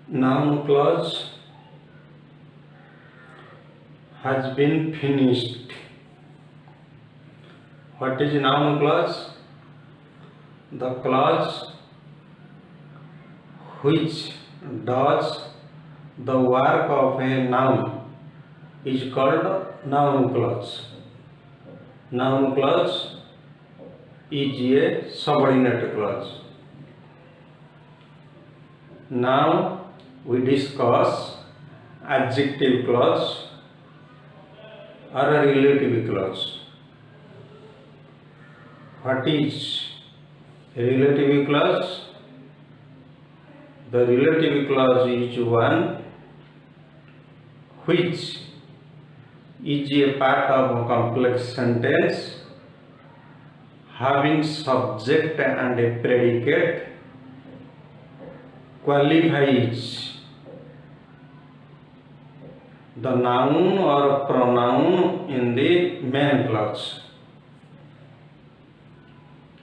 Noun clause has been finished. What is noun clause? The clause which does the work of a noun is called noun clause. Noun clause is a subordinate clause. Now we discuss adjective clause or a relative clause. What is relative clause? The relative clause is one which is a part of a complex sentence having subject and a predicate, qualifies the noun or pronoun in the main clause.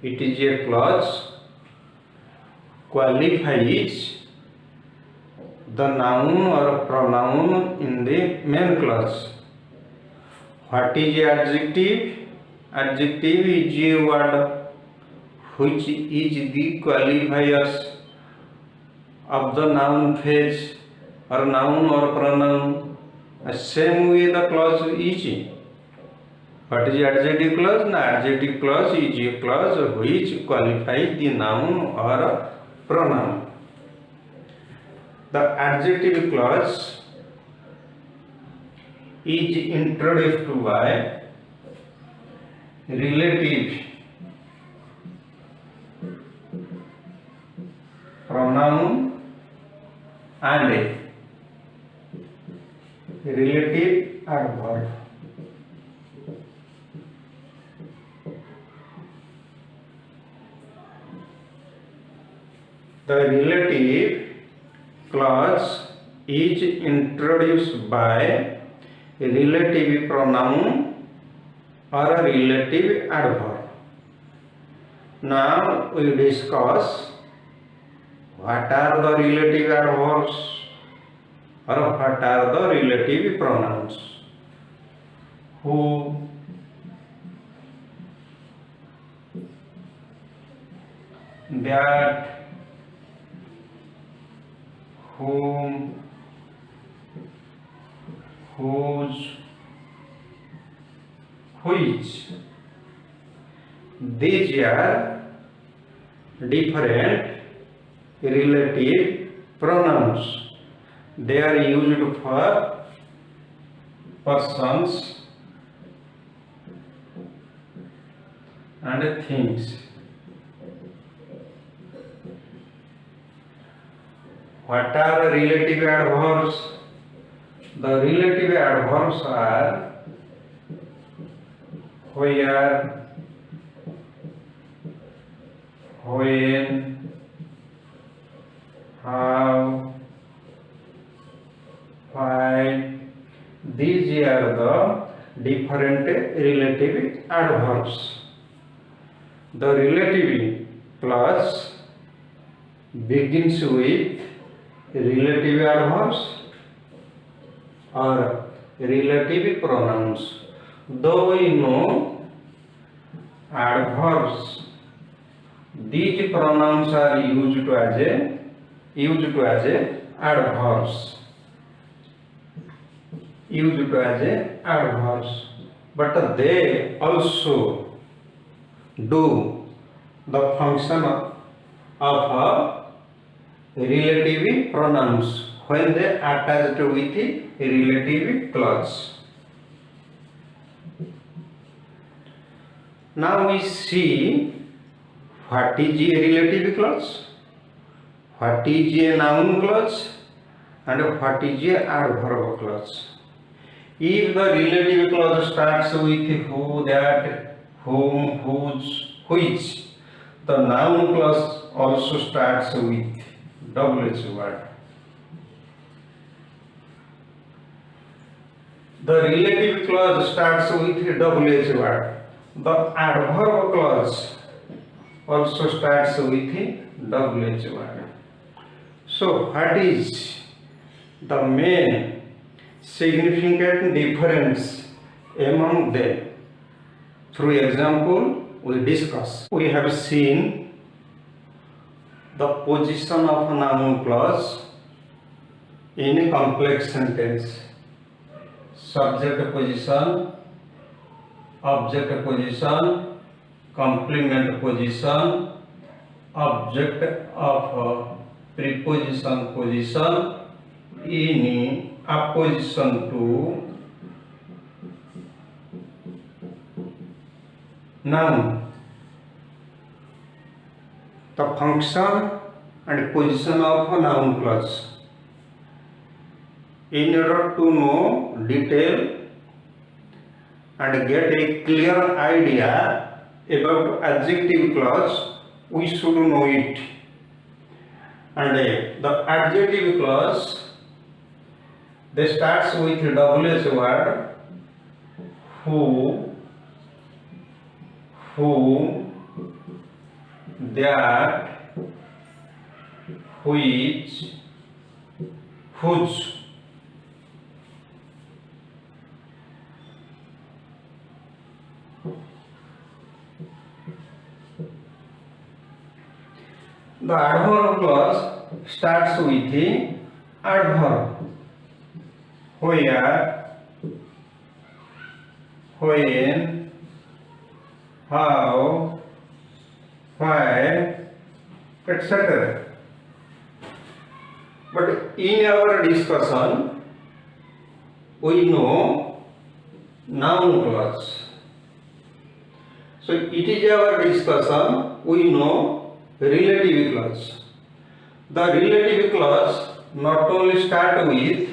It is a clause qualifies the noun or pronoun in the main clause. What is adjective? Adjective is a word which is the qualifiers of the noun phrase or noun or pronoun. Same way the clause is. What is adjective clause? The adjective clause is a clause which qualifies the noun or pronoun. The adjective clause is introduced by relative pronoun and a relative adverb. The relative clause is introduced by a relative pronoun or a relative adverb. Now we discuss what are the relative adverbs or what are the relative pronouns. Who, that, whom, whose, which. These are different relative pronouns. They are used for persons and things. What are relative adverbs? The relative adverbs are where, when, how, why. These are the different relative adverbs. The relative clause begins with relative adverbs or relative pronouns. Though we know adverbs, these pronouns are used as adverbs. But they also do the function of a relative pronouns when they attached with a relative clause. Now we see what is a relative clause, what is a noun clause, and what is a adverb clause. If the relative clause starts with who, that, whom, whose, which, the noun clause also starts with WH word. The relative clause starts with WH word. The adverb clause also starts with WH word. So what is the main significant difference among them? Through example we discuss. We have seen the position of noun clause in a complex sentence. Subject position, object position, complement position, object of preposition position in opposition to noun. The function and position of a noun clause. In order to know detail and get a clear idea about adjective clause, we should know it. And the adjective clause, they starts with WH word who, that, which, whose. The adverb clause starts with the adverb. Where, when, how, why, etc. But in our discussion, we know noun clause. So it is our discussion, we know relative clause. The relative clause not only start with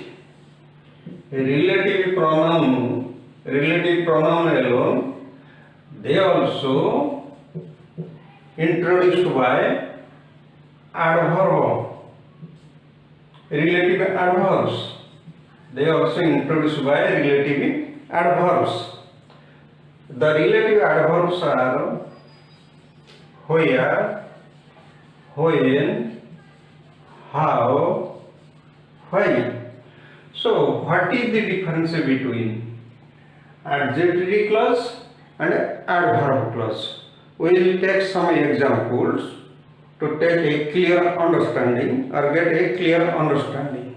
relative pronoun alone, they also introduced by adverb, relative adverbs. They also introduced by relative adverbs. The relative adverbs are where, when, how, why. So what is the difference between adjective clause and adverb clause? We will take some examples to take a clear understanding or get a clear understanding.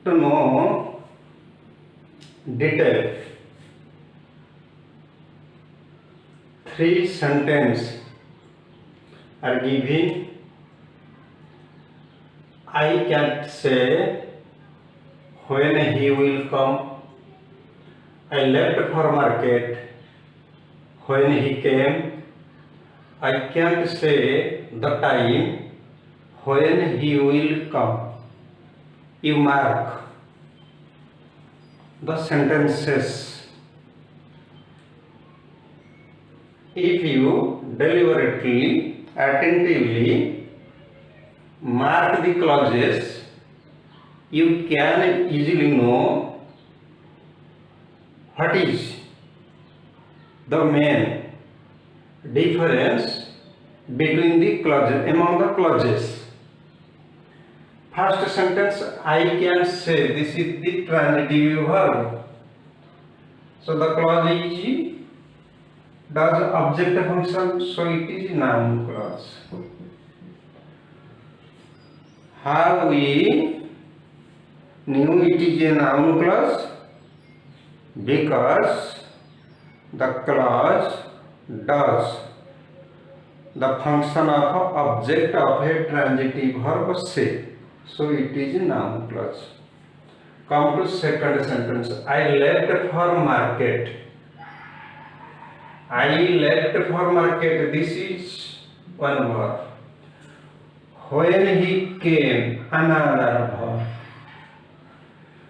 To know detail, 3 sentences are given. I can't say when he will come. I left for market when he came. I can't say the time when he will come. You mark the sentences. If you deliberately, attentively mark the clauses, you can easily know what is the main difference between the clauses, among the clauses. First sentence, I can say, this is the transitive verb. So the clause is does object function, so it is noun clause. How we knew it is a noun clause? Because the clause does the function of object of a transitive verb say. So it is a noun clause. Come to second sentence. I left for market. I left for market. This is one verb. When he came, another verb.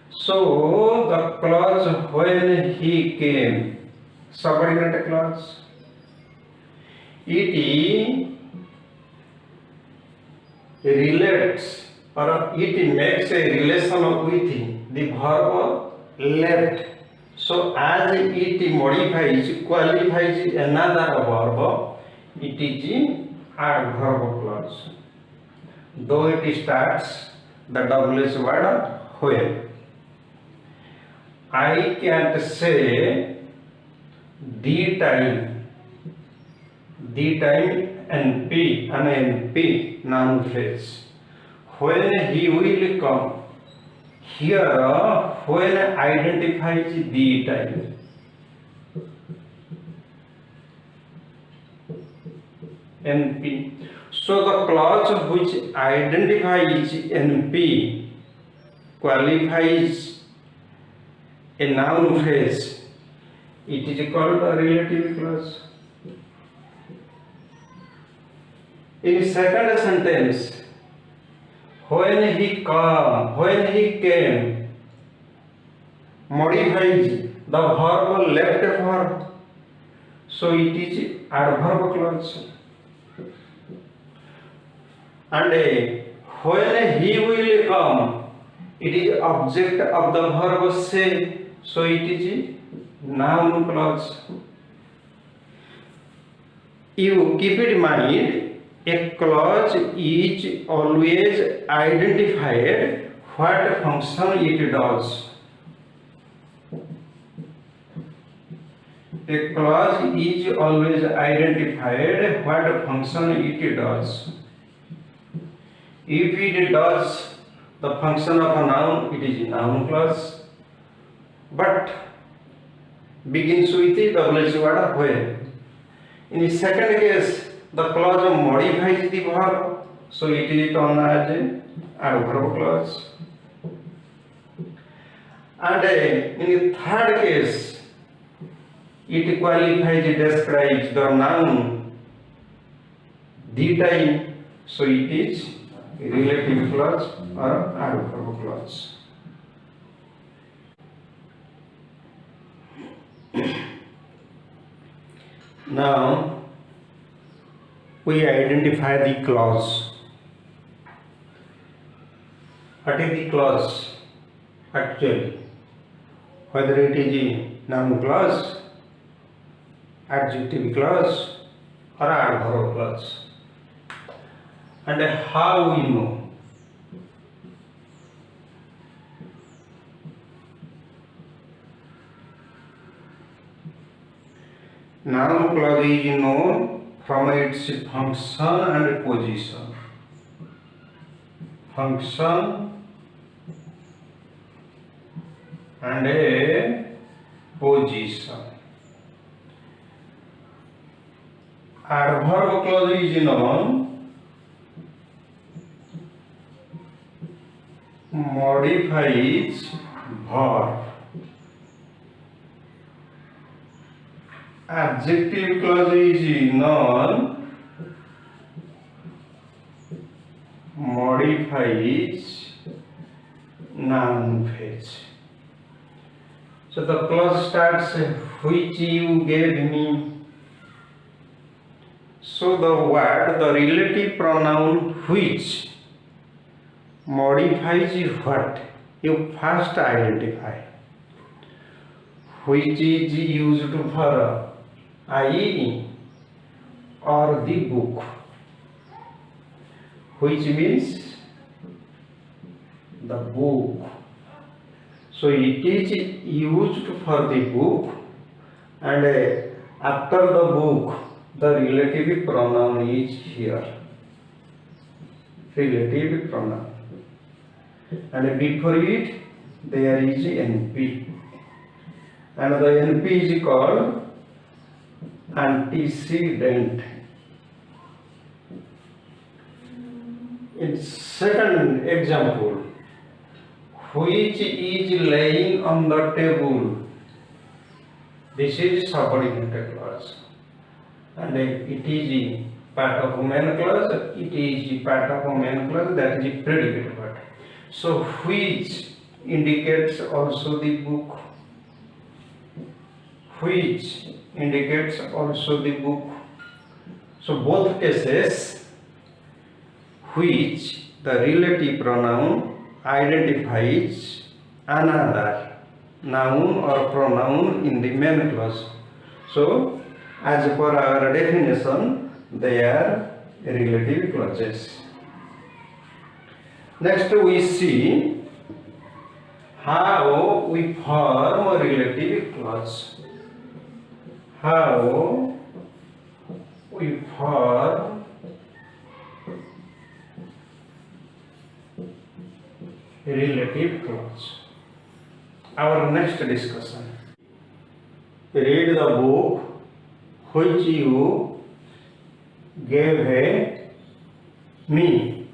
So the clause when he came, subordinate clause. It relates or it makes a relation with the verb left. So as it modifies, qualifies another verb, it is adverb clause. Though it starts the WH word when. I can't say the time NP, an NP, noun phrase. When he will come. Here, when identifies the time. NP. So the clause which identifies NP qualifies a noun phrase. It is called a relative clause. In second sentence, when he came, modifies the verb left verb. So it is adverb clause. And when he will come, it is object of the verb say. So it is noun clause. You keep it in mind, a clause is always identified what function it does. A clause is always identified what function it does. If it does the function of a noun, it is a noun clause. But begins with the WH word when. In the second case, the clause modifies the verb, so it is termed as an adverb clause. And in the third case, it qualifies, describes the noun, the time, so it is a relative clause or adverb clause. Now we identify the clause. What is the clause actually? Whether it is a noun clause, adjective clause or adverb clause. And how we know? Noun clause is known from its function and position. Function and a position. Adverb clause is known modifies verb. Adjective clause is known modifies noun phrase. So the clause starts which you gave me. So the word, the relative pronoun which modifies what you first identify. Which is used for I or the book. Which means the book. So it is used for the book, and after the book the relative pronoun is here. Relative pronoun. And before it there is NP. And the NP is called antecedent. In second example, which is laying on the table. This is subordinate clause, and it is part of main clause. It is part of main clause, that is predicate word. So which indicates also the book. Which indicates also the book. So both cases, which the relative pronoun identifies another noun or pronoun in the main clause. So as per our definition, they are relative clauses. Next we see how we form a relative clause. How we form relative clause. Our next discussion. Read the book which you gave me.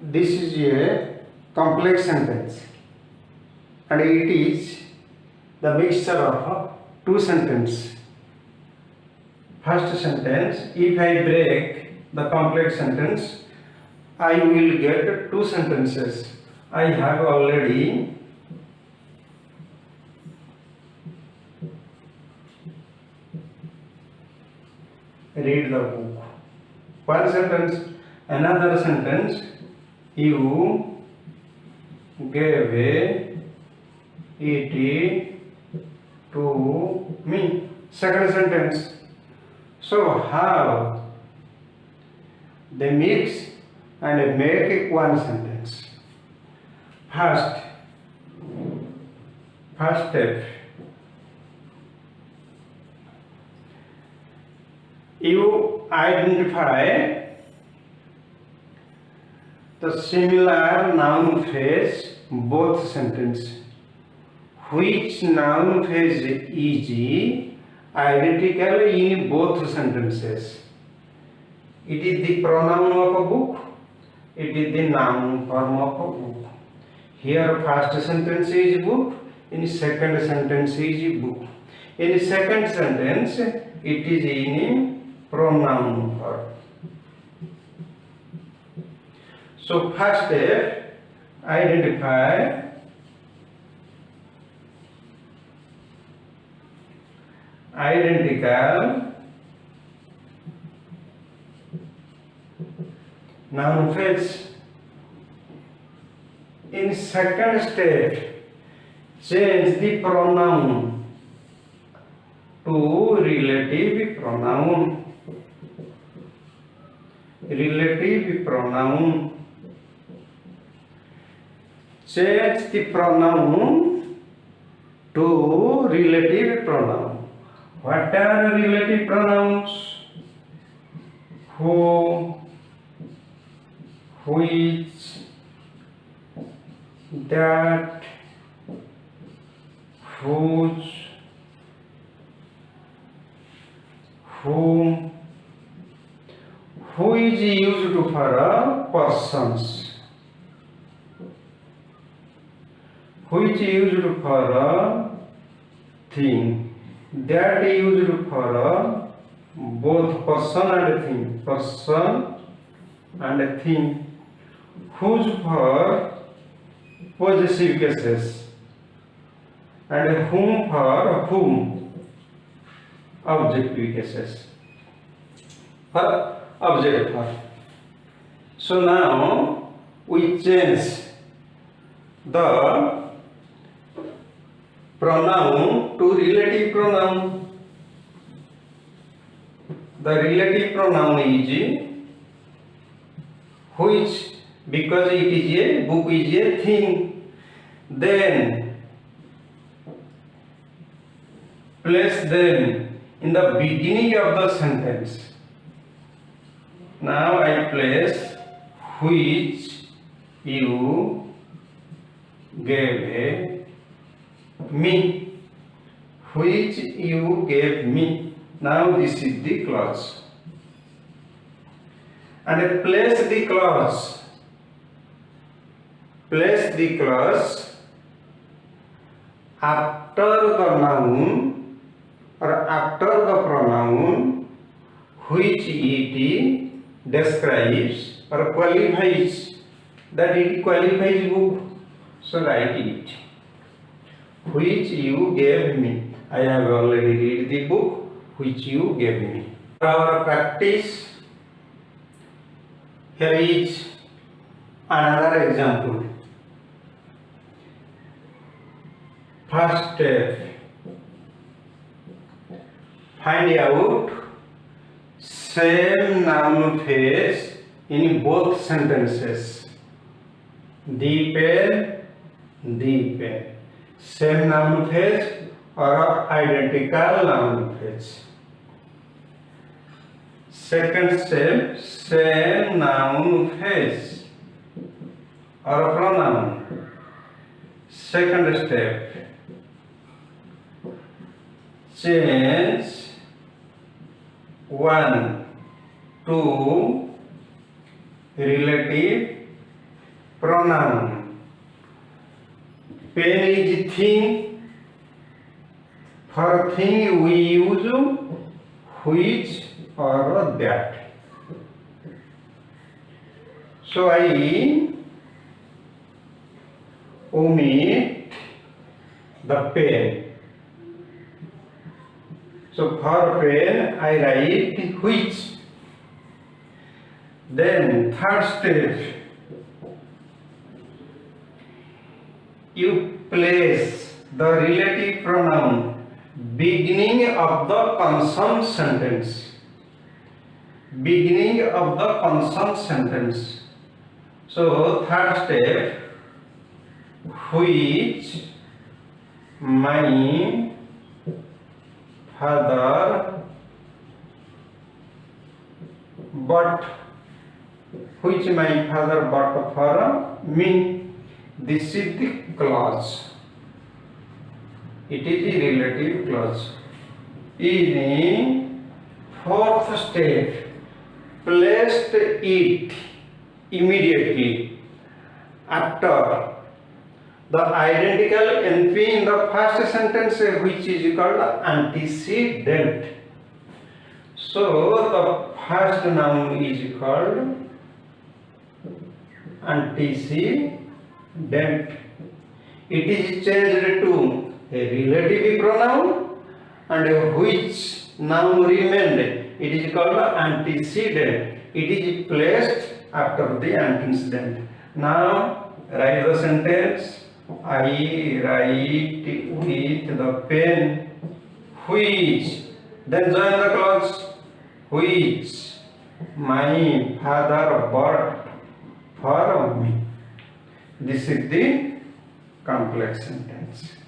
This is a complex sentence and it is the mixture of two sentences. First sentence, if I break the complex sentence, I will get two sentences. I have already read the book. One sentence, another sentence, you gave it to me. Second sentence. So how they mix and make one sentence. First step, you identify the similar noun phrase both sentences. Which noun phrase is identical in both sentences? It is the pronoun of a book. It is the noun form of a book. Here first sentence is book. In second sentence is book. In second sentence it is in pronoun form. So first step, identify identical noun phrase. In second step, change the pronoun to relative pronoun. Relative pronoun. Change the pronoun to relative pronoun. What are relative pronouns? Who, which, that, whose, whom. Who is used for persons. Which used for thing. That used for both person and thing. Person and thing. Whose for possessive cases. And whom for whom objective cases. For object for. So now we change the pronoun to relative pronoun. The relative pronoun is which, because it is a book is a thing. Then place them in the beginning of the sentence. Now I place which you gave me. Which you gave me. Now this is the clause. And place the clause. Place the clause after the noun or after the pronoun which it describes or qualifies, that it qualifies book. So write it. Which you gave me. I have already read the book which you gave me. For our practice, here is another example. First step, find out same noun phrase in both sentences. The pen. Same noun phrase or identical noun phrase. Second step, same noun phrase or pronoun. Second step, change one to relative pronoun. Pen is thing. For thing we use which or that. So I omit the pen. So for pen I write which. Then third step, you place the relative pronoun beginning of the concerned sentence. Beginning of the concerned sentence. So third step, which my father bought. Which my father bought for me. This is the clause. It is a relative clause. In fourth step, placed it immediately after the identical NP in the first sentence, which is called antecedent. So the first noun is called antecedent. It is changed to a relative pronoun, and which noun remained, it is called antecedent. It is placed after the antecedent. Now write the sentence. I write with the pen which, then join the clause, which my father bought for me. This is the complex sentence.